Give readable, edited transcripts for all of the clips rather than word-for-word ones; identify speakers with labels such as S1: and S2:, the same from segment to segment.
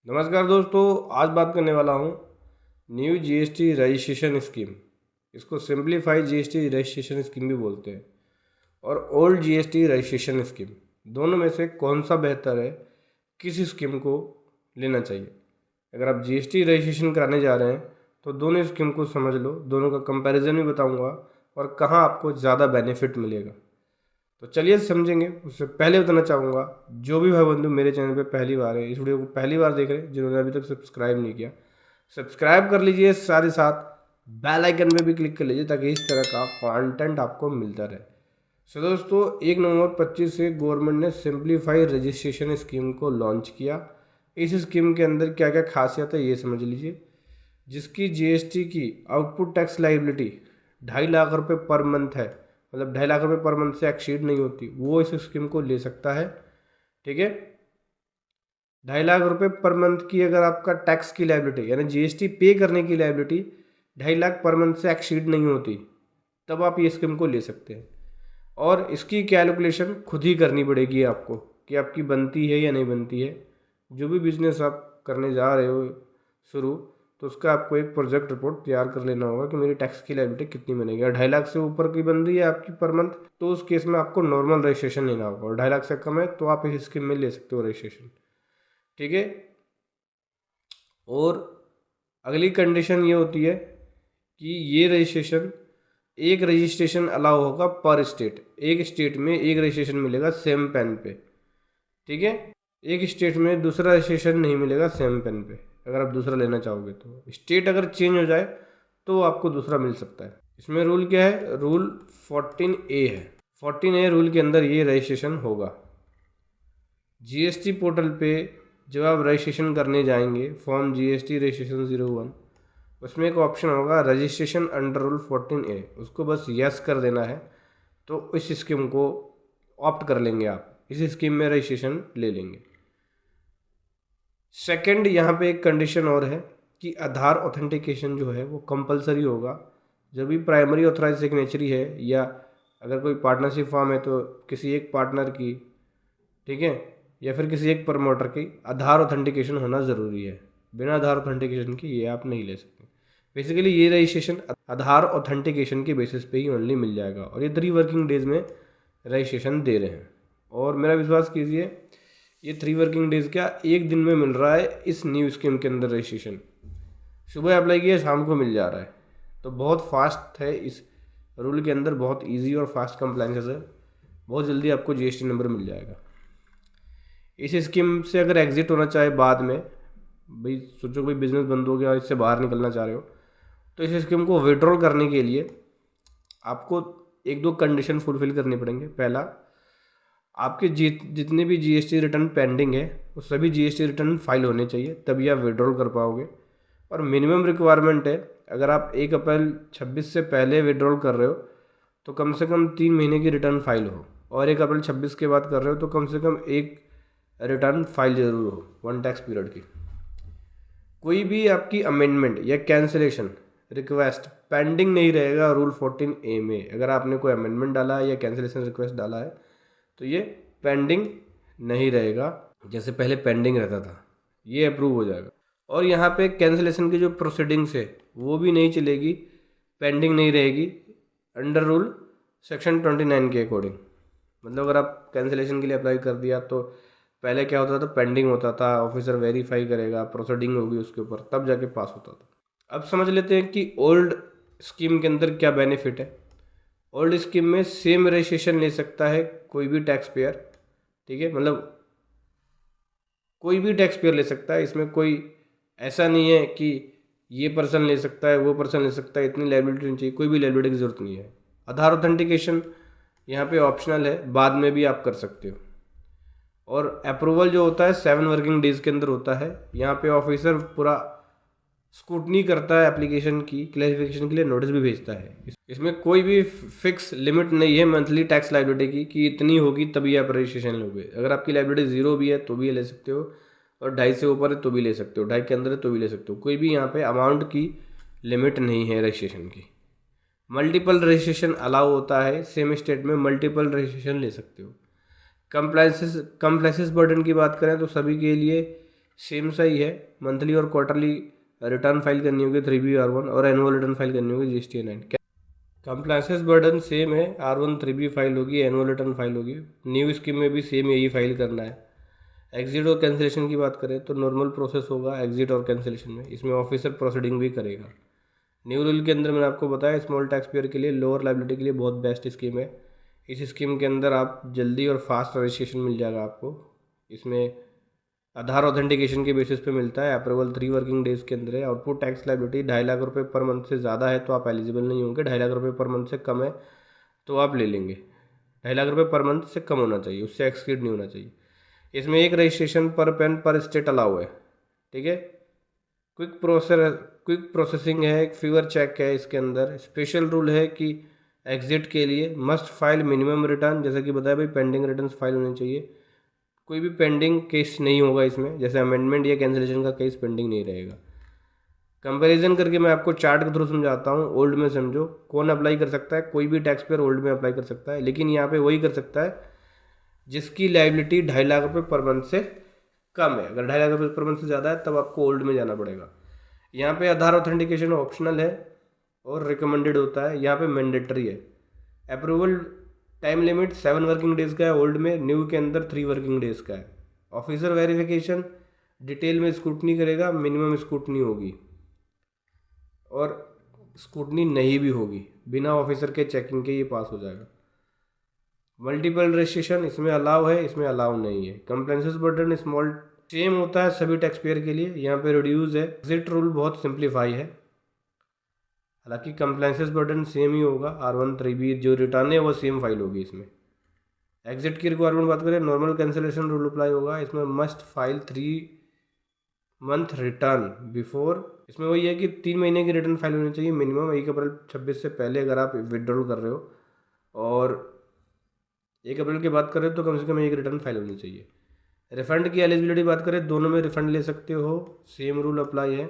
S1: नमस्कार दोस्तों, आज बात करने वाला हूँ न्यू जीएसटी रजिस्ट्रेशन स्कीम। इसको सिंप्लीफाई जीएसटी रजिस्ट्रेशन स्कीम भी बोलते हैं और ओल्ड जीएसटी रजिस्ट्रेशन स्कीम। दोनों में से कौन सा बेहतर है, किस स्कीम को लेना चाहिए। अगर आप जीएसटी रजिस्ट्रेशन कराने जा रहे हैं तो दोनों स्कीम को समझ लो, दोनों का कंपैरिजन भी बताऊँगा और कहाँ आपको ज़्यादा बेनिफिट मिलेगा। तो चलिए समझेंगे। उससे पहले बताना चाहूँगा, जो भी भाई बंधु मेरे चैनल पे पहली बार है, इस वीडियो को पहली बार देख रहे हैं, जिन्होंने अभी तक सब्सक्राइब नहीं किया, सब्सक्राइब कर लीजिए। साथ ही साथ बेल आइकन पे भी क्लिक कर लीजिए ताकि इस तरह का कंटेंट आपको मिलता रहे। सो दोस्तों, 1 नवंबर 25 से गवर्नमेंट ने सिंप्लीफाई रजिस्ट्रेशन स्कीम को लॉन्च किया। इस स्कीम के अंदर क्या क्या खासियत है ये समझ लीजिए। जिसकी जीएसटी की आउटपुट टैक्स लाइबिलिटी 2.5 लाख रुपए पर मंथ है, मतलब 2.5 लाख रुपए पर मंथ से एक्सीड नहीं होती, वो इस स्कीम को ले सकता है। ठीक है, 2.5 लाख रुपए पर मंथ की अगर आपका टैक्स की लाइबिलिटी यानी जीएसटी पे करने की लाइबिलिटी 2.5 लाख पर मंथ से एक्सीड नहीं होती, तब आप ये स्कीम को ले सकते हैं। और इसकी कैलकुलेशन खुद ही करनी पड़ेगी आपको कि आपकी बनती है या नहीं बनती है। जो भी बिजनेस आप करने जा रहे हो शुरू, तो उसका आपको एक प्रोजेक्ट रिपोर्ट तैयार कर लेना होगा कि मेरी टैक्स की लायबिलिटी कितनी बनेगी। और 2.5 लाख से ऊपर की बन रही है आपकी पर मंथ, तो उस केस में आपको नॉर्मल रजिस्ट्रेशन लेना होगा। और 2.5 लाख से कम है तो आप इस स्कीम में ले सकते हो रजिस्ट्रेशन। ठीक है, और अगली कंडीशन ये होती है कि ये रजिस्ट्रेशन, एक रजिस्ट्रेशन अलाउ होगा पर स्टेट। एक स्टेट में एक रजिस्ट्रेशन मिलेगा सेम पेन पे। ठीक है, एक स्टेट में दूसरा रजिस्ट्रेशन नहीं मिलेगा सेम पेन पे। अगर आप दूसरा लेना चाहोगे तो स्टेट अगर चेंज हो जाए तो आपको दूसरा मिल सकता है। इसमें रूल क्या है, रूल 14A है। 14A रूल के अंदर ये रजिस्ट्रेशन होगा। जीएसटी पोर्टल पे जब आप रजिस्ट्रेशन करने जाएंगे, फॉर्म जीएसटी रजिस्ट्रेशन 01, उसमें एक ऑप्शन होगा रजिस्ट्रेशन अंडर रूल 14A, उसको बस यस कर देना है तो इस स्कीम को ऑप्ट कर लेंगे, आप इस स्कीम में रजिस्ट्रेशन ले लेंगे। सेकंड, यहाँ पे एक कंडीशन और है कि आधार ऑथेंटिकेशन जो है वो कंपलसरी होगा। जब भी प्राइमरी ऑथराइज सिग्नेचरी है या अगर कोई पार्टनरशिप फॉर्म है तो किसी एक पार्टनर की, ठीक है, या फिर किसी एक प्रमोटर की आधार ऑथेंटिकेशन होना ज़रूरी है। बिना आधार ऑथेंटिकेशन की ये आप नहीं ले सकते। बेसिकली ये रजिस्ट्रेशन आधार ऑथेंटिकेशन के बेसिस पे ही ओनली मिल जाएगा और ये 3 वर्किंग डेज में रजिस्ट्रेशन दे रहे हैं। और मेरा विश्वास कीजिए, ये 3 वर्किंग डेज क्या, एक दिन में मिल रहा है इस न्यू स्कीम के अंदर रजिस्ट्रेशन। सुबह अप्लाई किया, शाम को मिल जा रहा है, तो बहुत फास्ट है। इस रूल के अंदर बहुत इजी और फास्ट कंप्लाइंसेस है, बहुत जल्दी आपको जीएसटी नंबर मिल जाएगा। इस स्कीम से अगर एग्जिट होना चाहे बाद में, भाई सोचो कोई बिजनेस बंद हो गया और इससे बाहर निकलना चाह रहे हो, तो इस स्कीम को विड्रॉल करने के लिए आपको 1-2 कंडीशन फुलफिल करनी पड़ेंगे। पहला, आपके जितने भी जीएसटी रिटर्न पेंडिंग है वो सभी जीएसटी रिटर्न फाइल होने चाहिए, तभी आप विड्रॉल कर पाओगे। और मिनिमम रिक्वायरमेंट है, अगर आप 1 अप्रैल 26 से पहले विड्रॉल कर रहे हो तो कम से कम 3 महीने की रिटर्न फाइल हो, और 1 अप्रैल 26 के बाद कर रहे हो तो कम से कम एक रिटर्न फाइल जरूर हो 1 टैक्स पीरियड की। कोई भी आपकी अमेंडमेंट या कैंसिलेशन रिक्वेस्ट पेंडिंग नहीं रहेगा रूल 14A में। अगर आपने कोई अमेंडमेंट डाला है या कैंसिलेशन रिक्वेस्ट डाला है तो ये पेंडिंग नहीं रहेगा, जैसे पहले पेंडिंग रहता था, ये अप्रूव हो जाएगा। और यहाँ पे कैंसिलेशन की जो प्रोसीडिंग्स है वो भी नहीं चलेगी, पेंडिंग नहीं रहेगी अंडर रूल सेक्शन 29 के अकॉर्डिंग। मतलब अगर आप कैंसिलेशन के लिए अप्लाई कर दिया तो पहले क्या होता था, पेंडिंग होता था, ऑफिसर वेरीफाई करेगा, प्रोसीडिंग होगी उसके ऊपर, तब जाके पास होता था। अब समझ लेते हैं कि ओल्ड स्कीम के अंदर क्या बेनिफिट है। ओल्ड स्कीम में सेम रजिस्ट्रेशन ले सकता है कोई भी टैक्स पेयर। ठीक है, मतलब कोई भी टैक्स पेयर ले सकता है, इसमें कोई ऐसा नहीं है कि ये पर्सन ले सकता है वो पर्सन ले सकता है, इतनी लायबिलिटी नहीं चाहिए, कोई भी लायबिलिटी की जरूरत नहीं है। आधार ऑथेंटिकेशन यहाँ पे ऑप्शनल है, बाद में भी आप कर सकते हो। और अप्रूवल जो होता है 7 वर्किंग डेज के अंदर होता है। यहाँ पे ऑफिसर पूरा स्क्रूटनी करता है, एप्लीकेशन की क्लैरिफिकेशन के लिए नोटिस भी भेजता है। इसमें कोई भी फिक्स लिमिट नहीं है मंथली टैक्स लायबिलिटी की कि इतनी होगी तभी आप रजिस्ट्रेशन लोगे। अगर आपकी लायबिलिटी 0 भी है तो भी ले सकते हो, और 2.5 से ऊपर है तो भी ले सकते हो, 2.5 के अंदर है तो भी ले सकते हो। कोई भी यहाँ पे अमाउंट की लिमिट नहीं है रजिस्ट्रेशन की। मल्टीपल रजिस्ट्रेशन अलाउ होता है, सेम स्टेट में मल्टीपल रजिस्ट्रेशन ले सकते हो। कंप्लाइंसेस बर्डन की बात करें तो सभी के लिए सेम सा ही है। मंथली और क्वार्टरली रिटर्न फाइल करनी होगी 3B R1 और एनुअल रिटर्न फाइल करनी होगी GST9। कंप्लायंसेस बर्डन सेम है, R1 3B फाइल होगी, एनुअल रिटर्न फाइल होगी। न्यू स्कीम में भी सेम यही फाइल करना है। एग्जिट और कैंसिलेशन की बात करें तो नॉर्मल प्रोसेस होगा एग्जिट और कैंसिलेशन में, इसमें ऑफिसर प्रोसीडिंग भी करेगा। न्यू रूल के अंदर मैंने आपको बताया स्मॉल टैक्स पेयर के लिए लोअर लायबिलिटी के लिए बहुत बेस्ट स्कीम है। इस स्कीम के अंदर आप जल्दी और फास्ट रजिस्ट्रेशन मिल जाएगा आपको। इसमें आधार ऑथेंटिकेशन के बेसिस पे मिलता है, अप्रूवल 3 वर्किंग डेज के अंदर है। आउटपुट टैक्स लायबिलिटी 2.5 लाख रुपये पर मंथ से ज़्यादा है तो आप एलिजिबल नहीं होंगे, 2.5 लाख रुपये पर मंथ से कम है तो आप ले लेंगे। 2.5 लाख रुपये पर मंथ से कम होना चाहिए, उससे एक्सीड नहीं होना चाहिए। इसमें एक रजिस्ट्रेशन पर पेन पर स्टेट अलाउ है, ठीक है। क्विक प्रोसेसिंग है, एक फीवर चेक है। इसके अंदर स्पेशल रूल है कि एग्जिट के लिए मस्ट फाइल मिनिमम रिटर्न, जैसा कि बताया भाई पेंडिंग रिटर्न्स फाइल होने चाहिए। कोई भी पेंडिंग केस नहीं होगा इसमें, जैसे अमेंडमेंट या कैंसिलेशन का केस पेंडिंग नहीं रहेगा। कंपैरिजन करके मैं आपको चार्ट के थ्रू समझाता हूँ। ओल्ड में समझो कौन अप्लाई कर सकता है, कोई भी टैक्स पेयर ओल्ड में अप्लाई कर सकता है, लेकिन यहाँ पे वही कर सकता है जिसकी लायबिलिटी 2.5 लाख रुपये पर मंथ से कम है। अगर 2.5 लाख रुपये पर मंथ से ज़्यादा है तब आपको ओल्ड में जाना पड़ेगा। यहाँ पे आधार ऑथेंटिकेशन ऑप्शनल है और रिकमेंडेड होता है, यहाँ पे मैंडेटरी है। Approval time limit 7 working days का है ओल्ड में, न्यू के अंदर 3 वर्किंग डेज़ का है। ऑफिसर वेरिफिकेशन डिटेल में स्क्रूटनी करेगा, मिनिमम स्क्रूटनी होगी और स्क्रूटनी नहीं भी होगी, बिना ऑफिसर के चेकिंग के ये पास हो जाएगा। मल्टीपल रजिस्ट्रेशन इसमें अलाउ है, इसमें अलाउ नहीं है। कंप्लायंसेस बर्डन स्मॉल सेम होता है सभी टैक्स पेयर के लिए, यहाँ पे रिड्यूस है। एग्जिट रूल बहुत सिंप्लीफाई है, हालांकि कंप्लायंसेस बर्डन सेम ही होगा। R1 3B जो रिटर्न है वो सेम फाइल होगी इसमें। एग्जिट की रिक्वायरमेंट बात करें, नॉर्मल कैंसिलेशन रूल अप्लाई होगा। इसमें must file 3 month return before, इसमें वही है कि 3 महीने की रिटर्न फाइल होनी चाहिए मिनिमम 1 अप्रैल 26 से पहले अगर आप विड्रॉल कर रहे हो, और 1 अप्रैल की बात करें तो कम से कम एक रिटर्न फाइल होनी चाहिए। रिफंड की एलिजिबिलिटी बात करें, दोनों में रिफंड ले सकते हो, सेम रूल अप्लाई है।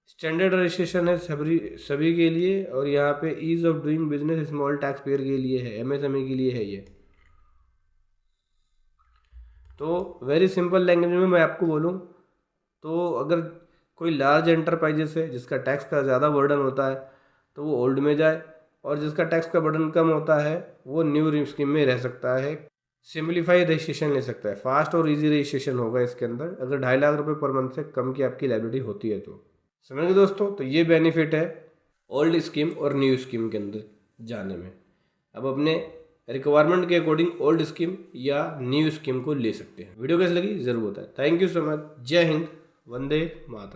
S1: स्टैंडर्ड रजिस्ट्रेशन है सभी के लिए, और यहाँ पे ease of doing business small tax payer के लिए है, MSME के लिए है ये। तो वेरी सिंपल लैंग्वेज में मैं आपको बोलूँ तो अगर कोई लार्ज एंटरप्राइजेस है जिसका टैक्स का ज़्यादा बर्डन होता है तो वो ओल्ड में जाए, और जिसका टैक्स का बर्डन कम होता है वो न्यू स्कीम में रह सकता है। सिंप्लीफाई रजिस्ट्रेशन ले सकता है, फास्ट और इजी रजिस्ट्रेशन होगा इसके अंदर अगर 2.5 लाख रुपये पर मंथ से कम की आपकी लायबिलिटी होती है तो। समझ गए दोस्तों, तो ये बेनिफिट है ओल्ड स्कीम और न्यू स्कीम के अंदर जाने में। अब अपने रिक्वायरमेंट के अकॉर्डिंग ओल्ड स्कीम या न्यू स्कीम को ले सकते हैं। वीडियो कैसी लगी ज़रूर बताएं। Thank you so much. जय हिंद, वंदे मातरम।